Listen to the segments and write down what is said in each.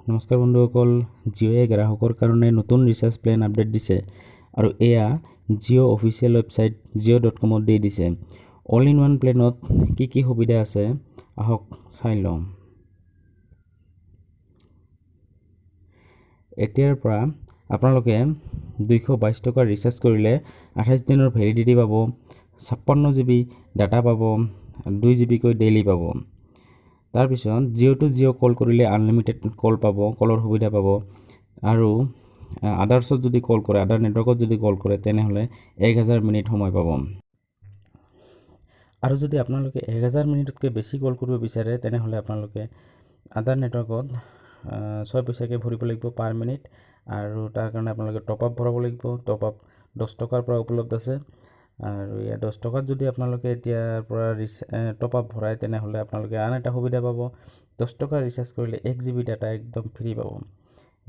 নমস্কাৰ বন্ধুসকল, জিঅ'য়ে গ্ৰাহকৰ কাৰণে নতুন ৰিচাৰ্জ প্লেন আপডেট দিছে আৰু এয়া জিঅ' অফিচিয়েল ৱেবছাইট jio.com দি দিছে। অল ইন ওৱান প্লেনত কি সুবিধা আছে আহক চাই লওঁ। এতিয়াৰ পৰা আপোনালোকে 222 টকাৰ ৰিচাৰ্জ কৰিলে 28 দিনৰ ভেলিডিটি পাব, 56 GB ডাটা পাব, 2 GB কৈ ডেইলি পাব। তাৰপিছত জিঅ' টু জিঅ' কল কৰিলে আনলিমিটেড কল পাব, কলৰ সুবিধা পাব আৰু আদাৰ্ছত যদি কল কৰে, আদাৰ নেটৱৰ্কত যদি কল কৰে তেনেহ'লে 1000 মিনিট সময় পাব। আৰু যদি আপোনালোকে 1000 মিনিটতকৈ বেছি কল কৰিব বিচাৰে তেনেহ'লে আপোনালোকে আদাৰ নেটৱৰ্কত 6 পইচাকৈ ভৰিব লাগিব পাৰ মিনিট আৰু তাৰ কাৰণে আপোনালোকে টপ আপ ভৰাব লাগিব। টপ আপ 10 টকাৰ পৰা উপলব্ধ আছে আৰু ইয়াত 10 টকাত যদি আপোনালোকে এতিয়াৰ পৰা টপ আপ ভৰাই তেনেহ'লে আপোনালোকে আন এটা সুবিধা পাব। 10 টকাৰ ৰিচাৰ্জ কৰিলে 1 GB ডাটা একদম ফ্ৰী পাব।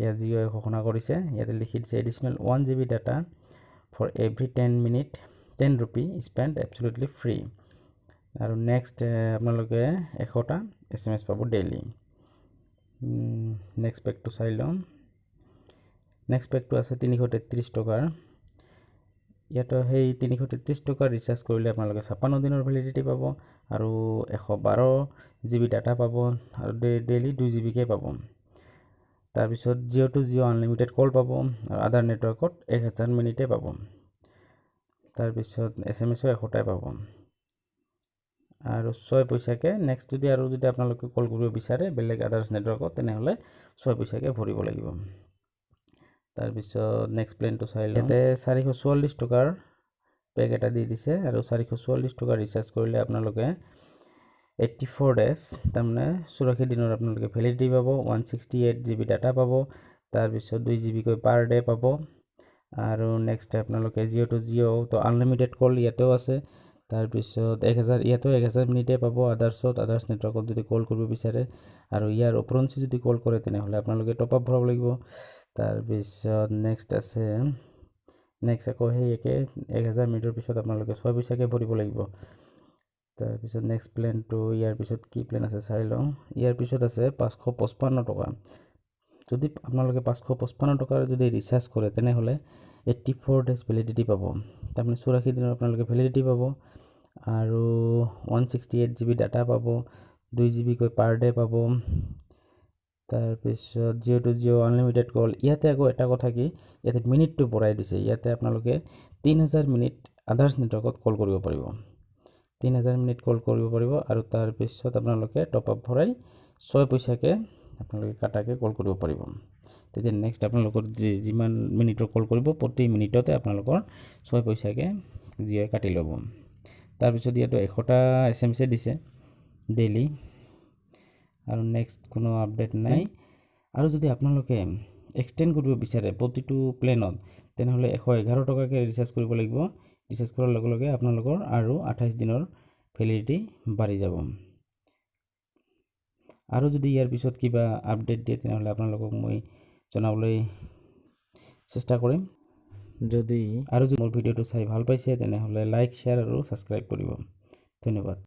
ইয়াত জিঅ'য়ে ঘোষণা কৰিছে, ইয়াতে লিখি দিছে additional 1 GB data for every 10 minute 10 rupee spend absolutely free. আৰু নেক্সট আপোনালোকে 100টা SMS পাব ডেইলি। নেক্সট পেকটো চাই লওঁ। নেক্সট পেকটো আছে 333 টকাৰ। ইয়াতো সেই 333 টকাৰ ৰিচাৰ্জ কৰিলে আপোনালোকে 56 দিনৰ ভেলিডিটি পাব আৰু 112 GB ডাটা পাব আৰু ডেইলি 2 GB কে পাব। তাৰপিছত জিঅ' টু জিঅ' আনলিমিটেড কল পাব আৰু আদাৰ নেটৱৰ্কত 1000 মিনিটে পাব। তাৰপিছত SMS 100টাই পাব আৰু 6 পইচাকৈ নেক্সট যদি আপোনালোকে কল কৰিব বিচাৰে বেলেগ আদাৰ্ছ নেটৱৰ্কত তেনেহ'লে 6 পইচাকৈ ভৰিব লাগিব। তাৰপিছত নেক্সট প্লেনটো চাই লওঁ। ইয়াতে 444 টকাৰ পেক এটা দি দিছে আৰু 444 টকাৰ ৰিচাৰ্জ কৰিলে আপোনালোকে 84 ডেজ তাৰমানে 84 দিনৰ আপোনালোকে ভেলিডিটি পাব, 168 GB ডাটা পাব, তাৰপিছত 2 GB কৈ পাৰ ডে পাব আৰু নেক্সট আপোনালোকে জিঅ' টু জিঅ' তো আনলিমিটেড কল ইয়াতেও আছে। তাৰপিছত 1000 ইয়াতো 1000 মিনিটে পাব আদাৰ্ছ নেটৱৰ্কত যদি কল কৰিব বিচাৰে আৰু ইয়াৰ ওপৰঞ্চি যদি কল কৰে তেনেহ'লে আপোনালোকে টপ আপ ভৰাব লাগিব। তাৰপিছত নেক্সট আছে আকৌ সেই একে 1000 মিনিটৰ পিছত আপোনালোকে 6 পইচাকৈ ভৰিব লাগিব। তাৰপিছত নেক্সট প্লেনটো ইয়াৰ পিছত কি প্লেন আছে চাই লওঁ। ইয়াৰ পিছত আছে 555 টকা। যদি আপোনালোকে 555 টকাৰ যদি ৰিচাৰ্জ কৰে তেনেহ'লে 84 ডেজ ভেলিডিটি পাব, তাৰমানে 84 দিনৰ আপোনালোকে ভেলিডিটি পাব আৰু 168 GB ডাটা পাব, 2 GB কৈ পাৰ ডে পাব। তাৰপিছত জিঅ' টু জিঅ' আনলিমিটেড কল। ইয়াতে আকৌ এটা কথা কি, ইয়াতে মিনিটটো বঢ়াই দিছে। ইয়াতে আপোনালোকে 3000 মিনিট আদাৰ্ছ নেটৱৰ্কত কল কৰিব পাৰিব, 3000 মিনিট কল কৰিব পাৰিব আৰু তাৰপিছত আপোনালোকে টপ আপ ভৰাই 6 পইচাকৈ আপোনালোকে কাটাকৈ কল কৰিব পাৰিব। তেতিয়া নেক্সট আপোনালোকৰ যিমান মিনিটৰ কল কৰিব প্ৰতি মিনিটতে আপোনালোকৰ 6 পইচাকৈ জিঅ'য়ে কাটি ল'ব। তাৰপিছত ইয়াতো 100টা SMS দিছে ডেইলি আৰু নেক্সট কোনো আপডেট নাই। আৰু যদি আপোনালোকে এক্সটেণ্ড কৰিব বিচাৰে প্ৰতিটো প্লেনত তেনেহ'লে 111 টকাকৈ ৰিচাৰ্জ কৰিব লাগিব। ৰিচাৰ্জ কৰাৰ লগে লগে আপোনালোকৰ আৰু 28 দিনৰ ভেলিডিটি বাঢ়ি যাব। আৰু যদি ইয়াৰ পিছত কিবা আপডেট দিয়ে তেনেহ'লে আপোনালোকক মই জনাবলৈ চেষ্টা কৰিম। যদি মোৰ ভিডিঅ'টো চাই ভাল পাইছে তেনেহ'লে লাইক, শ্বেয়াৰ আৰু ছাবস্ক্ৰাইব কৰিব। ধন্যবাদ।